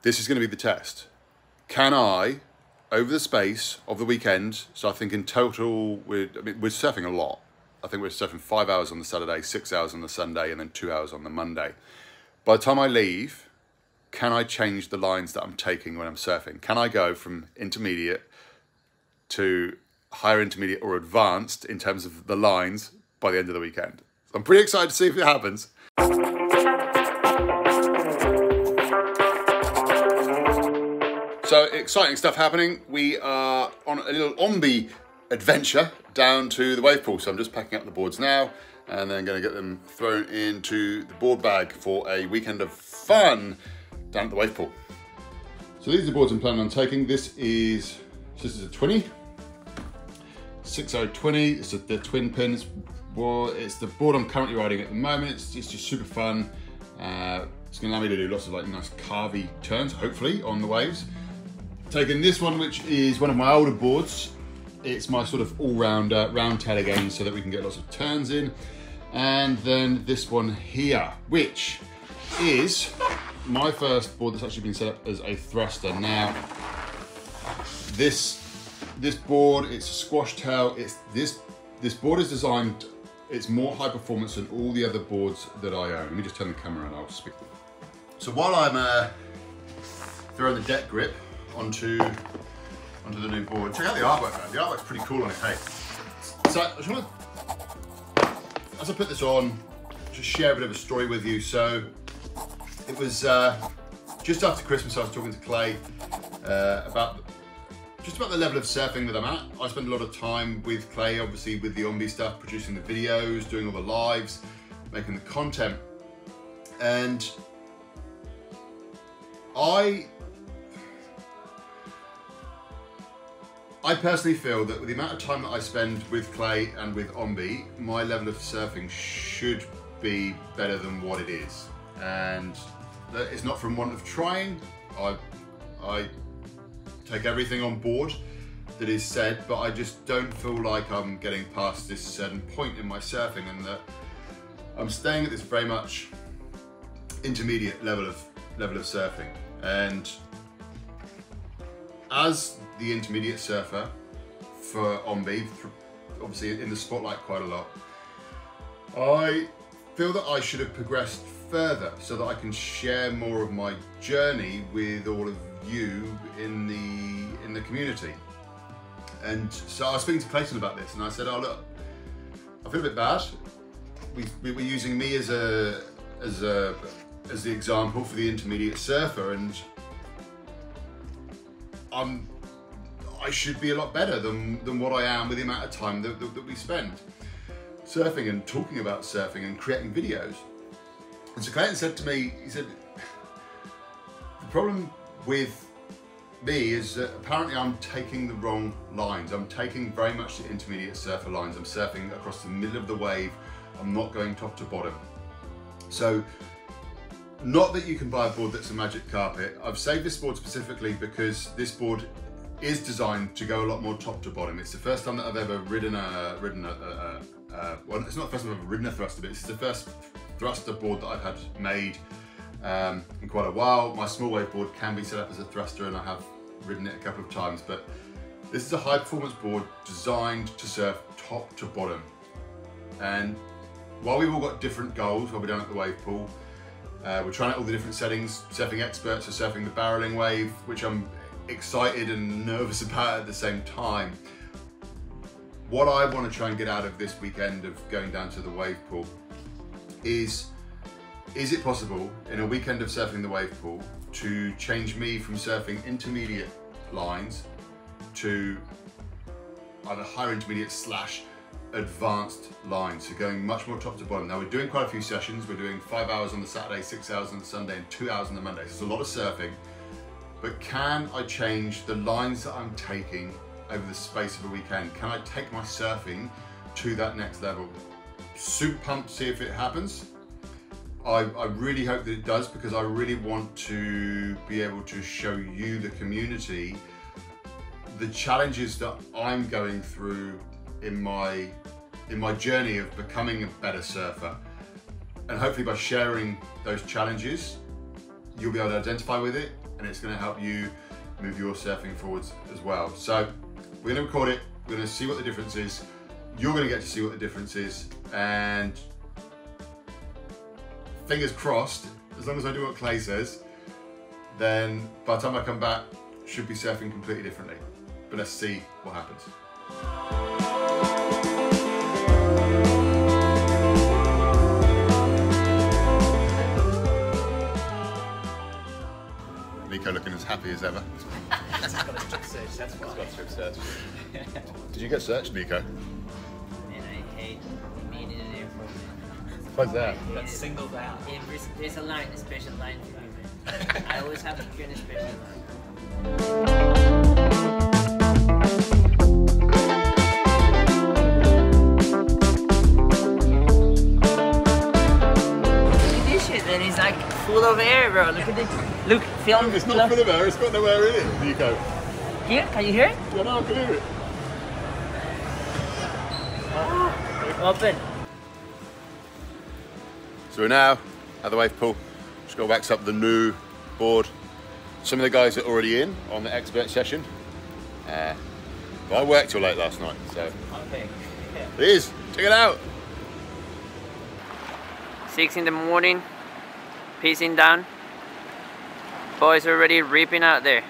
this is going to be the test. Can I, over the space of the weekend, so I think in total, we're surfing a lot. I think we're surfing 5 hours on the Saturday, 6 hours on the Sunday, and then 2 hours on the Monday. By the time I leave, can I change the lines that I'm taking when I'm surfing? Can I go from intermediate to higher intermediate or advanced in terms of the lines by the end of the weekend? So I'm pretty excited to see if it happens. So exciting stuff happening. We are on a little Ombi adventure down to the wave pool. So I'm just packing up the boards now and then going to get them thrown into the board bag for a weekend of fun down at the wave pool. So these are the boards I'm planning on taking. This is a 20, 6020. It's the twin pins. Well, it's the board I'm currently riding at the moment. It's just super fun. It's going to allow me to do lots of like nice carvy turns, hopefully, on the waves. Taking this one, which is one of my older boards. It's my sort of all-round round tail again, so that we can get lots of turns in. And then this one here, which is my first board that's actually been set up as a thruster. Now, this board, it's a squash tail. This board is designed, it's more high performance than all the other boards that I own. Let me just turn the camera on, I'll speak. So while I'm throwing the deck grip onto the new board, check out the artwork, man. The artwork's pretty cool on it, hey. So I just want to, as I put this on, just share a bit of a story with you. So it was just after Christmas, I was talking to Clay about the level of surfing that I'm at. I spend a lot of time with Clay, obviously with the Ombi stuff, producing the videos, doing all the lives, making the content. And I personally feel that with the amount of time that I spend with Clay and with Ombi, my level of surfing should be better than what it is. And it's not from want of trying. I take everything on board that is said, but I just don't feel like I'm getting past this certain point in my surfing, and that I'm staying at this very much intermediate level of surfing. And as the intermediate surfer for Ombi, obviously in the spotlight quite a lot, I feel that I should have progressed further so that I can share more of my journey with all of you in the community. And so I was speaking to Clayton about this, and I said, oh look, I feel a bit bad. We were using me as the example for the intermediate surfer, and I should be a lot better than what I am with the amount of time that we spend surfing and talking about surfing and creating videos. And so Clayton said to me, he said, the problem with me is that apparently I'm taking the wrong lines. I'm taking very much the intermediate surfer lines. I'm surfing across the middle of the wave. I'm not going top to bottom. So, not that you can buy a board that's a magic carpet. I've saved this board specifically because this board is designed to go a lot more top to bottom. It's the first time that I've ever ridden well, it's not the first time I've ever ridden a thruster, but it's the first thruster board that I've had made in quite a while. My small wave board can be set up as a thruster, and I have ridden it a couple of times, but this is a high performance board designed to surf top to bottom. And while we've all got different goals while we're down at the wave pool, we're trying out all the different settings. Surfing experts are surfing the barreling wave, which I'm excited and nervous about at the same time. What I want to try and get out of this weekend of going down to the wave pool is it possible in a weekend of surfing the wave pool to change me from surfing intermediate lines to either higher intermediate / advanced lines, so going much more top to bottom. Now we're doing quite a few sessions. We're doing 5 hours on the Saturday, 6 hours on the Sunday, and 2 hours on the Monday. So it's a lot of surfing, but can I change the lines that I'm taking over the space of a weekend? Can I take my surfing to that next level? Super pumped to see if it happens. I really hope that it does, because I really want to be able to show you, the community, the challenges that I'm going through in my journey of becoming a better surfer. And hopefully by sharing those challenges, you'll be able to identify with it, and and it's going to help you move your surfing forwards as well. So we're going to record it, we're going to see what the difference is, you're going to get to see what the difference is, and fingers crossed, as long as I do what Clay says, then by the time I come back, should be surfing completely differently. But let's see what happens. Nico looking as happy as ever. It's got a strip search, that's why. It's got a strip search. Did you get searched, Nico? Man, I hate being in an airport. What's that? Got singled out. There's a line, a special line for me, man. I always have to queue in a special line. It's like full of air, bro. Look at it. Look, film. It's not full of air, it's got no air in it, Nico. Here, can you hear it? Yeah, no, I can hear it. Oh, open. So we're now at the wave pool. Just got to wax up the new board. Some of the guys are already in on the expert session. But I worked till late last night, so. Okay. It is, check it out. 6 in the morning. Pacing down. Boys are already reaping out there.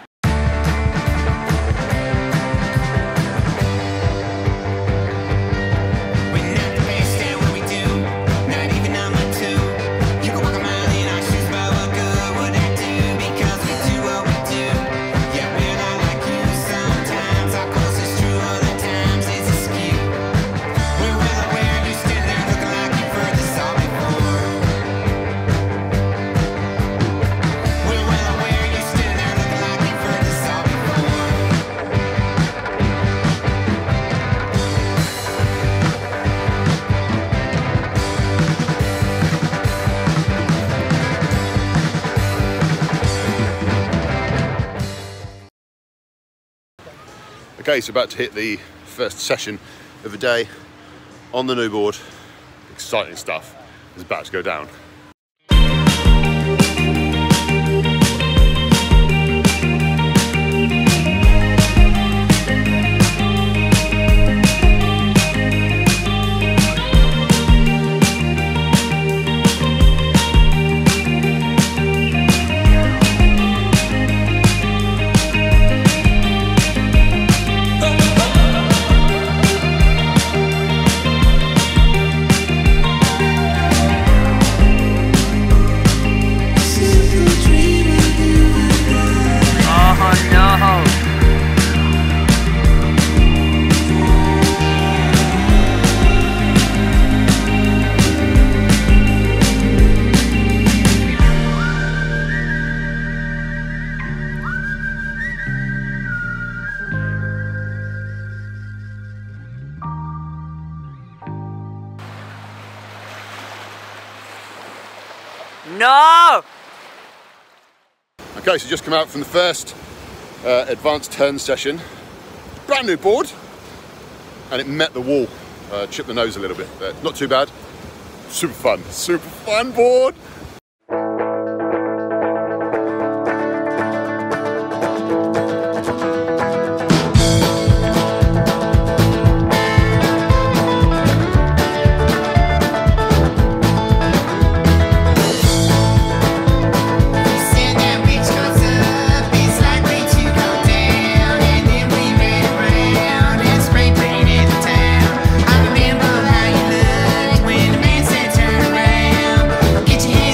Okay, so about to hit the first session of the day on the new board. Exciting stuff is about to go down. No! Okay, so just come out from the first advanced turn session. Brand new board, and it met the wall. Chipped the nose a little bit, but not too bad. Super fun board. Get your hands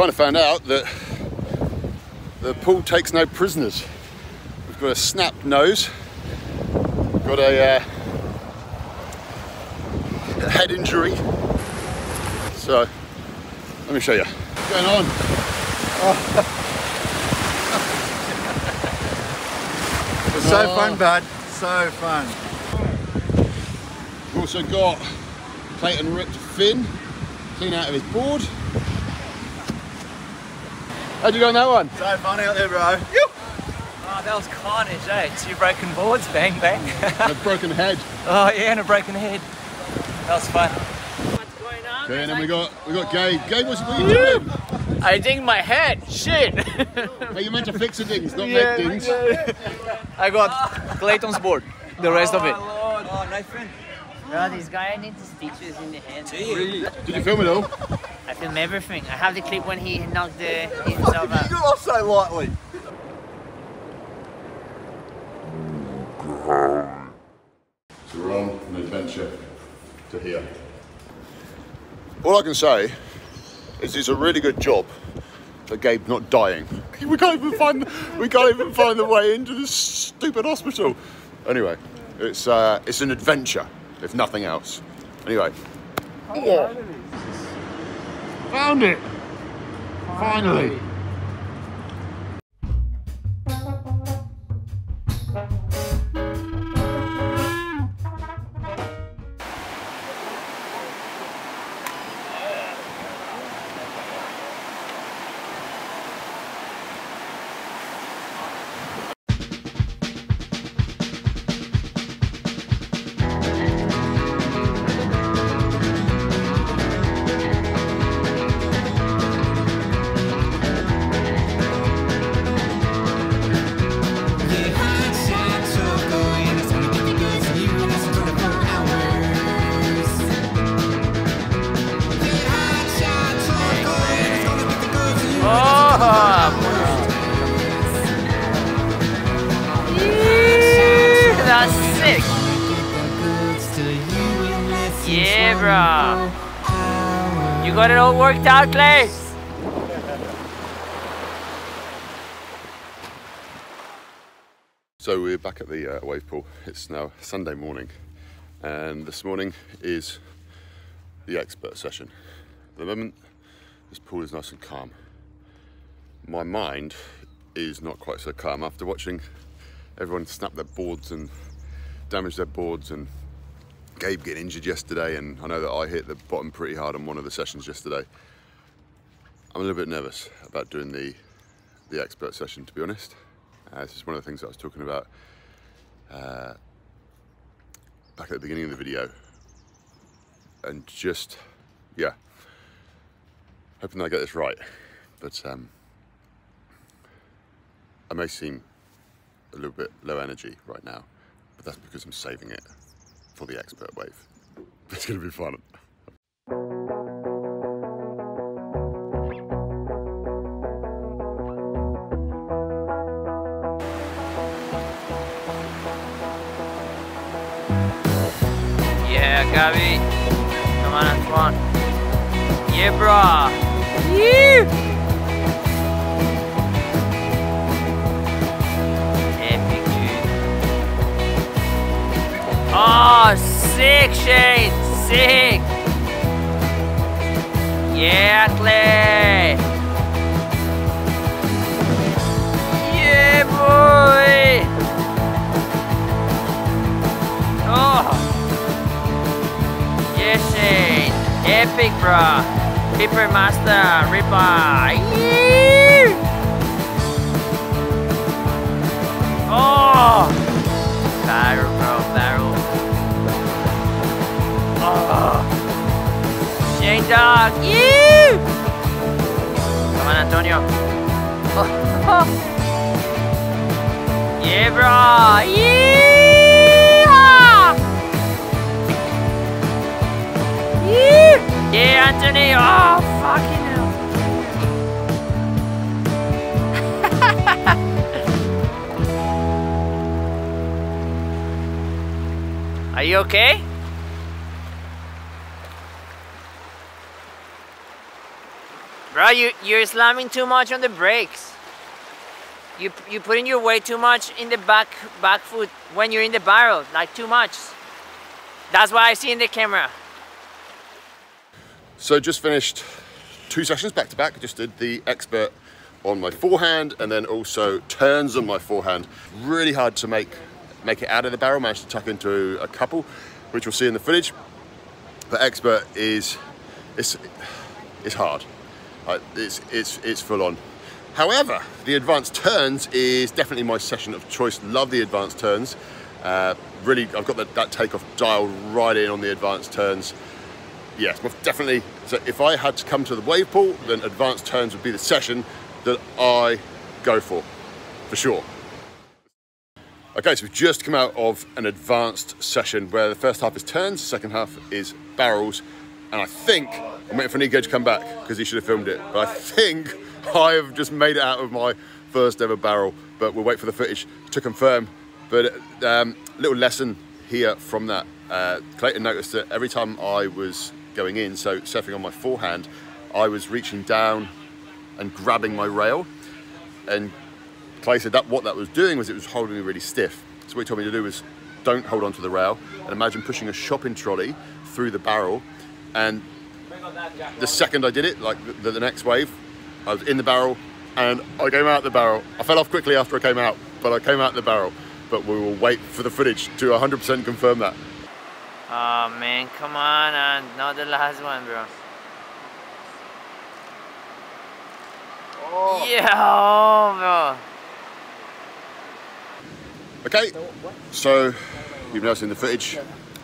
kind of found out that the pool takes no prisoners. We've got a snapped nose, got a head injury. So let me show you. What's going on? It's so fun, bud. So fun. We've also got Clayton ripped Finn clean out of his board. How'd you go on that one? So fun out there, bro. Oh, that was carnage, eh? 2 broken boards, bang, bang. And a broken head. Oh, yeah, and a broken head. That was fun. What's going on? Okay, and then we got Gabe. Gabe, what are you doing? I dinged my head. Shit. Hey, you meant to fix the dings, not make dings. I got Clayton's board. The rest of it. Oh, Nathan. Bro, this guy needs stitches in the head. Really? Did you film it all? I film everything. I have the clip when he knocked himself out. You got off so lightly. So we're on an adventure to here. All I can say is it's a really good job that Gabe's not dying. We can't even find the way into this stupid hospital. Anyway, it's an adventure, if nothing else. Anyway. Oh. Found it! Finally! That's sick. Yeah, bro. You got it all worked out, Clay? So we're back at the wave pool. It's now Sunday morning, and this morning is the expert session. At the moment, this pool is nice and calm. My mind is not quite so calm after watching everyone snap their boards and damage their boards, and Gabe getting injured yesterday, and I know that I hit the bottom pretty hard on one of the sessions yesterday. I'm a little bit nervous about doing the expert session, to be honest. This is one of the things that I was talking about back at the beginning of the video, and just, yeah, hoping that I get this right. But I may seem a little bit low energy right now, but that's because I'm saving it for the expert wave. It's going to be fun. Yeah, Gabby. Come on, Antoine. Yeah, brah. Yeah. Epic, dude. Oh, sick, Shane. Sick. Yeah, Clay. Yeah, boy. Oh. Yeah, Shane. Epic, bruh. Pepper Master. Ripper. Yeah. Oh. Barrel, bro. Barrel. Oh. Shane Dog. Yeah. Come on, Antonio. Oh. Yeah, bro. Yeah. Yeah, Anthony! Oh, fucking hell. Are you okay? Bro? Bro, you're slamming too much on the brakes. You putting your weight too much in the back foot when you're in the barrel, like too much. That's what I see in the camera. So just finished 2 sessions back to back. Just did the expert on my forehand and then also turns on my forehand. Really hard to make it out of the barrel. Managed to tuck into a couple, which we'll see in the footage. But expert is it's hard. It's full on. However, the advanced turns is definitely my session of choice. Love the advanced turns. Really, I've got that takeoff dial right in on the advanced turns. Yes, definitely. So if I had to come to the wave pool, then advanced turns would be the session that I go for sure. Okay, so we've just come out of an advanced session where the first half is turns, the second half is barrels, and I think, I'm waiting for Nico to come back because he should have filmed it, but I think I have just made it out of my first ever barrel, but we'll wait for the footage to confirm. But little lesson here from that, Clayton noticed that every time I was going in, so surfing on my forehand, I was reaching down and grabbing my rail, and Clay said that what that was doing was it was holding me really stiff. So what he told me to do was don't hold onto the rail and imagine pushing a shopping trolley through the barrel, and the second I did it, like the next wave, I was in the barrel and I came out the barrel. I fell off quickly after I came out, but I came out the barrel. But we will wait for the footage to 100% confirm that. Oh man, come on, and not the last one, bro. Oh. Yeah, bro. Okay, so you've now seen the footage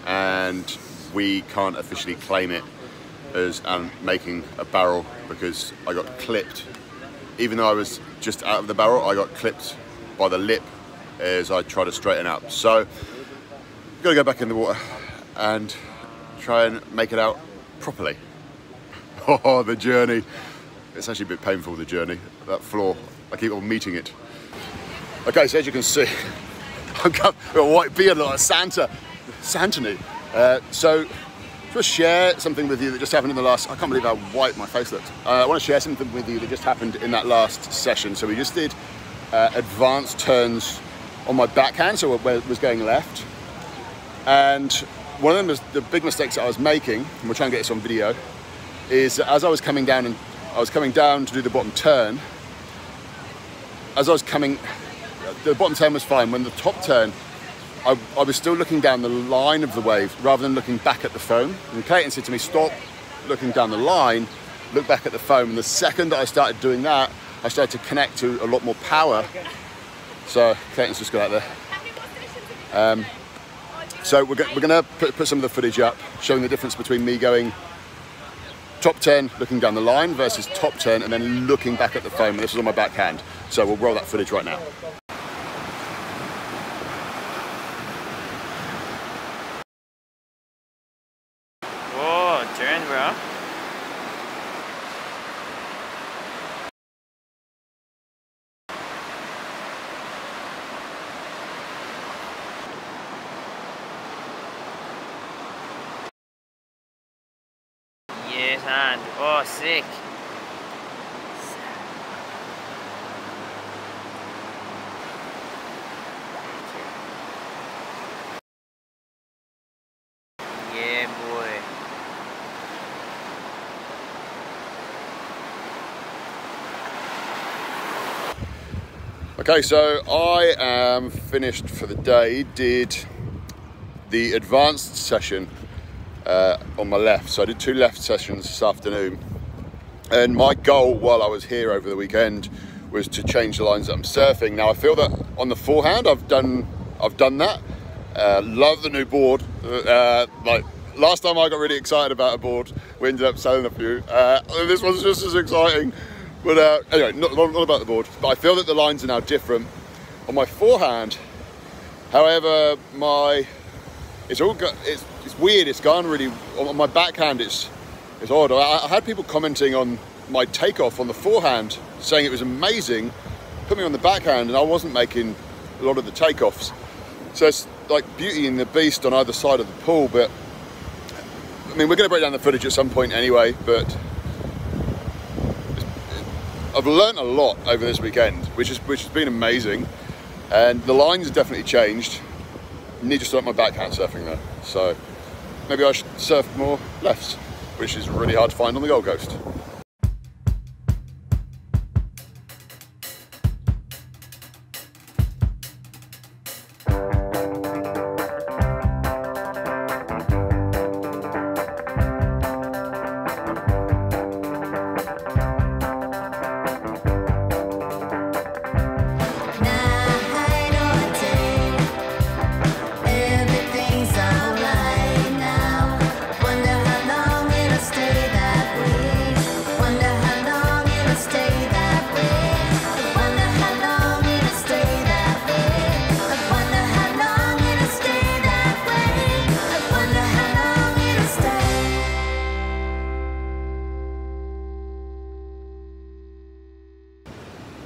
and we can't officially claim it as making a barrel because I got clipped. Even though I was just out of the barrel, I got clipped by the lip as I try to straighten out. So, gotta go back in the water and try and make it out properly. Oh, the journey. It's actually a bit painful, the journey. That floor, I keep on meeting it. Okay, so as you can see, I've got a white beard like Santony. So, I want to share something with you that just happened in the last, I can't believe how white my face looks. I want to share something with you that just happened in that last session. So we just did advanced turns on my backhand, so where it was going left. And one of them was the big mistakes that I was making, and we'll try and get this on video, is that as I was coming down to do the bottom turn, as I was coming, the bottom turn was fine. When the top turn, I was still looking down the line of the wave rather than looking back at the foam. And Clayton said to me, stop looking down the line, look back at the foam. And the second that I started doing that, I started to connect to a lot more power. So Clayton's just got out there. So we're gonna put some of the footage up, showing the difference between me going top turn, looking down the line, versus top turn and then looking back at the foam. And this is on my backhand. So we'll roll that footage right now. Turn, bro. Yes, and oh, sick. Yeah, boy. Okay, so I am finished for the day. Did the advanced session on my left. So I did 2 left sessions this afternoon. And my goal while I was here over the weekend was to change the lines that I'm surfing. Now I feel that on the forehand I've done that. Love the new board. Like last time I got really excited about a board, we ended up selling a few. This one's just as exciting. But anyway, not about the board. But I feel that the lines are now different. On my forehand, however, it's weird. It's gone really. On my backhand, it's odd. I had people commenting on my takeoff on the forehand, saying it was amazing. Put me on the backhand, and I wasn't making a lot of the takeoffs. So it's like Beauty and the Beast on either side of the pool. But I mean, we're going to break down the footage at some point anyway. But I've learnt a lot over this weekend, which has been amazing, and the lines have definitely changed. Need to start my backhand surfing though, so maybe I should surf more lefts, which is really hard to find on the Gold Coast.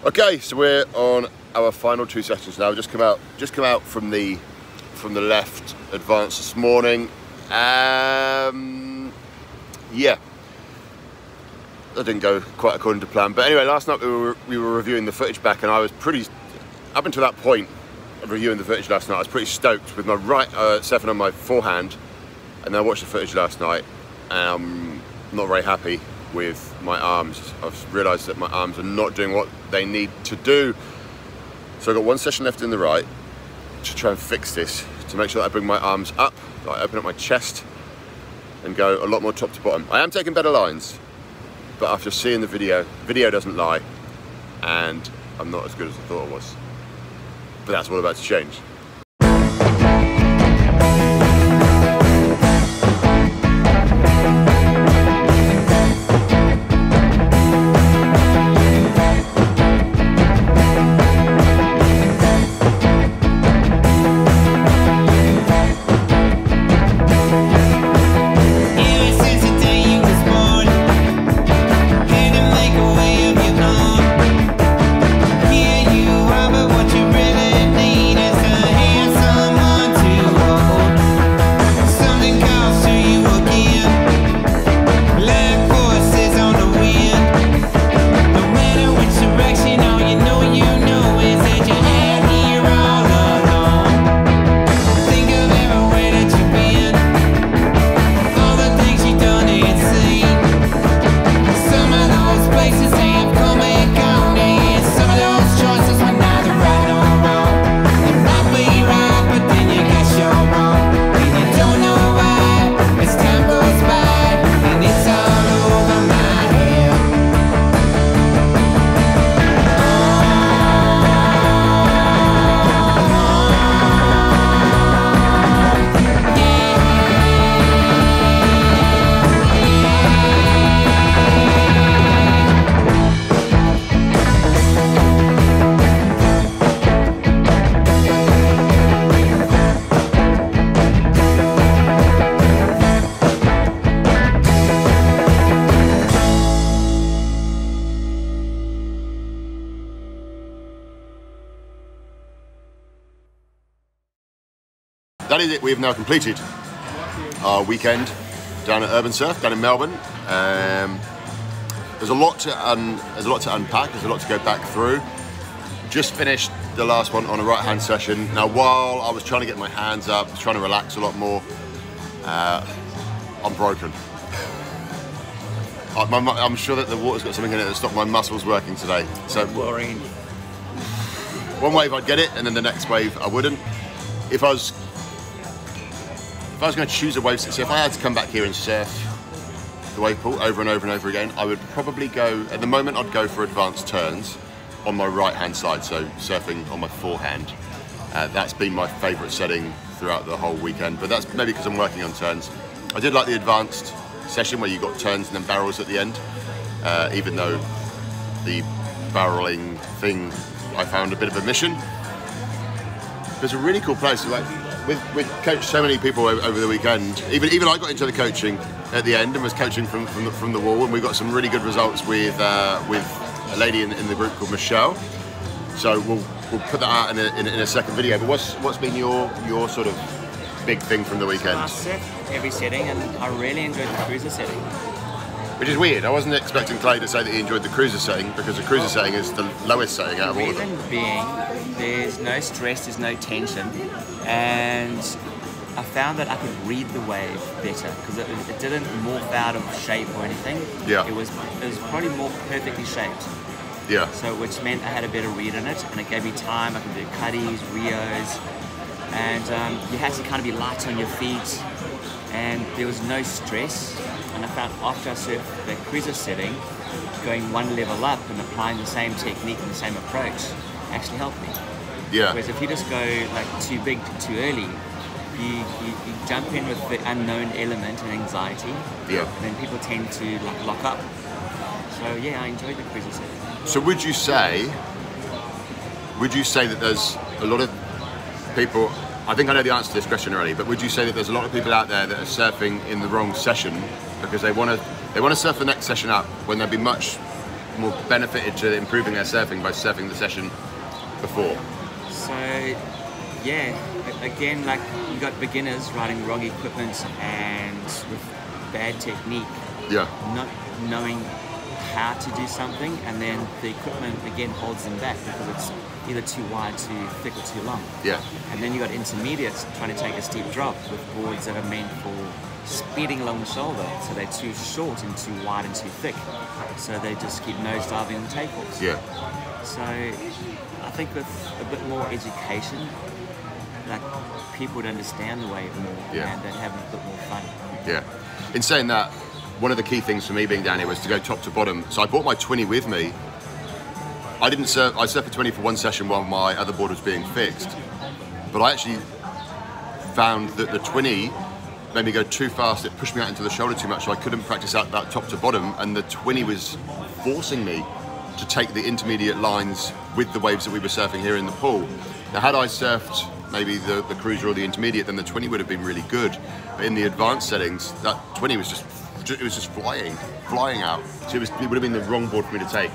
Okay, so we're on our final 2 sessions now. Just come out from the left advance this morning. Yeah, that didn't go quite according to plan. But anyway, last night we were reviewing the footage back, and I was pretty, up until that point of reviewing the footage last night, I was pretty stoked with my right surfing on my forehand, and then I watched the footage last night, and I'm not very happy with my arms. I've realised that my arms are not doing what they need to do. So I've got 1 session left in the right to try and fix this, to make sure that I bring my arms up, that I open up my chest and go a lot more top to bottom. I am taking better lines, but after seeing the video doesn't lie, and I'm not as good as I thought I was. But that's all about to change. That is it. We have now completed our weekend down at Urban Surf down in Melbourne. There's a lot to unpack. There's a lot to go back through. Just finished the last one on a right-hand session. Now, while I was trying to get my hands up, trying to relax a lot more, I'm broken. I'm sure that the water's got something in it that stopped my muscles working today. So Worrying. One wave I'd get it, and then the next wave I wouldn't. If I was going to choose a wave, so if I had to come back here and surf the wave pool over and over and over again, I would probably go, at the moment I'd go for advanced turns on my right hand side, so surfing on my forehand. That's been my favourite setting throughout the whole weekend, but that's maybe because I'm working on turns. I did like the advanced session where you got turns and then barrels at the end, even though the barreling thing I found a bit of a mission. It's a really cool place. Like, we've coached so many people over the weekend. Even I got into the coaching at the end and was coaching from the wall, and we got some really good results with a lady in the group called Michelle. So we'll put that out in a second video. But what's been your sort of big thing from the weekend? I surfed every setting, and I really enjoyed the cruiser setting. Which is weird. I wasn't expecting Clay to say that he enjoyed the cruiser setting, because the cruiser setting is the lowest setting out of all of them. Reason being, there's no stress, there's no tension, and I found that I could read the wave better because it didn't morph out of shape or anything. Yeah. It was probably more perfectly shaped. Yeah. So which meant I had a better read on it, and it gave me time. I could do cutties, rios, and you had to kind of be light on your feet, and there was no stress. And I found after I surfed the cruiser setting, going one level up and applying the same technique and the same approach actually helped me. Yeah. Whereas if you just go like too big too early, you jump in with the unknown element and anxiety. Yeah. And then people tend to like lock up. So yeah, I enjoyed the cruiser setting. So would you say that there's a lot of people, I think I know the answer to this question already, but would you say that there's a lot of people out there that are surfing in the wrong session because they want to surf the next session up when they'd be much more benefited to improving their surfing by surfing the session before? So yeah, again, like you got beginners riding the wrong equipment and with bad technique, Yeah. not knowing how to do something, and then the equipment again holds them back because it's either too wide, too thick, or too long. Yeah. And then you got intermediates trying to take a steep drop with boards that are meant for speeding along the shoulder, so they're too short and too wide and too thick, so they just keep nosediving and takeoffs. Yeah. So I think with a bit more education, like people would understand the wave more, Yeah. and they'd have a bit more fun. Yeah. In saying that, one of the key things for me being down here was to go top to bottom. So I brought my 20 with me. I surfed a 20 for one session while my other board was being fixed. But I actually found that the 20 made me go too fast. It pushed me out into the shoulder too much, so I couldn't practice out that top to bottom. And the 20 was forcing me to take the intermediate lines with the waves that we were surfing here in the pool. Now, had I surfed maybe the cruiser or the intermediate, then the 20 would have been really good. But in the advanced settings, that 20 was just flying out. So it would have been the wrong board for me to take,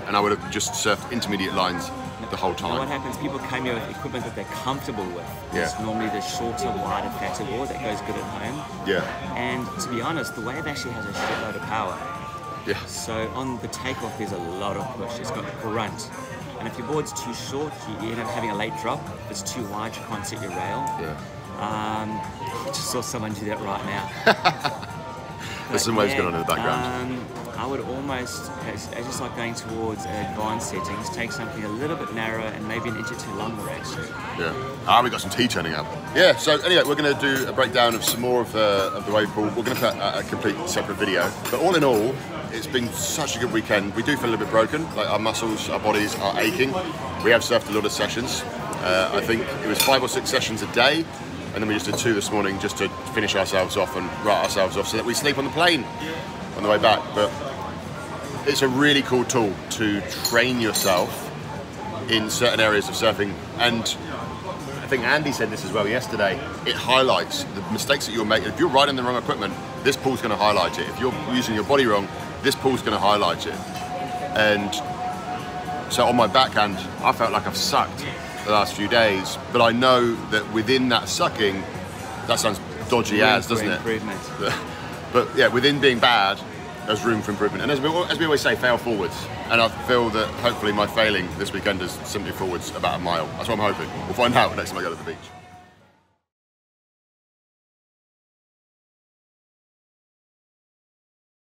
and I would have just surfed intermediate lines the whole And what time. happens, people come here with equipment that they're comfortable with. Yeah. It's normally the shorter, wider, fatter board that goes good at home. Yeah, And to be honest, the wave actually has a shitload of power. yeah, So on the takeoff, there's a lot of push. It's got grunt. And if your board's too short, you end up having a late drop. If it's too wide, you can't set your rail. yeah. I just saw someone do that right now. There's some waves going on in the background. I would almost, as you start going towards advanced settings, take something a little bit narrower and maybe an inch or two longer actually. Yeah. We got some tea turning up. Yeah. So anyway, we're going to do a breakdown of some more of the wave pool. We're going to put a complete separate video. But all in all, it's been such a good weekend. We do feel a little bit broken. Like our muscles, our bodies are aching. We have surfed a lot of sessions. I think it was 5 or 6 sessions a day. And then we just did 2 this morning just to finish ourselves off and write ourselves off so that we sleep on the plane on the way back. But it's a really cool tool to train yourself in certain areas of surfing. And I think Andy said this as well yesterday, it highlights the mistakes that you're making. If you're riding the wrong equipment, this pool's going to highlight it. If you're using your body wrong, this pool's going to highlight it. And so on my backhand, I felt like I've sucked the last few days, but I know that within that sucking, that sounds dodgy as, doesn't it? Improvement. But yeah, within being bad, there's room for improvement. And as we always say, fail forwards. And I feel that hopefully my failing this weekend is simply forwards about a mile. That's what I'm hoping. We'll find out next time I go to the beach.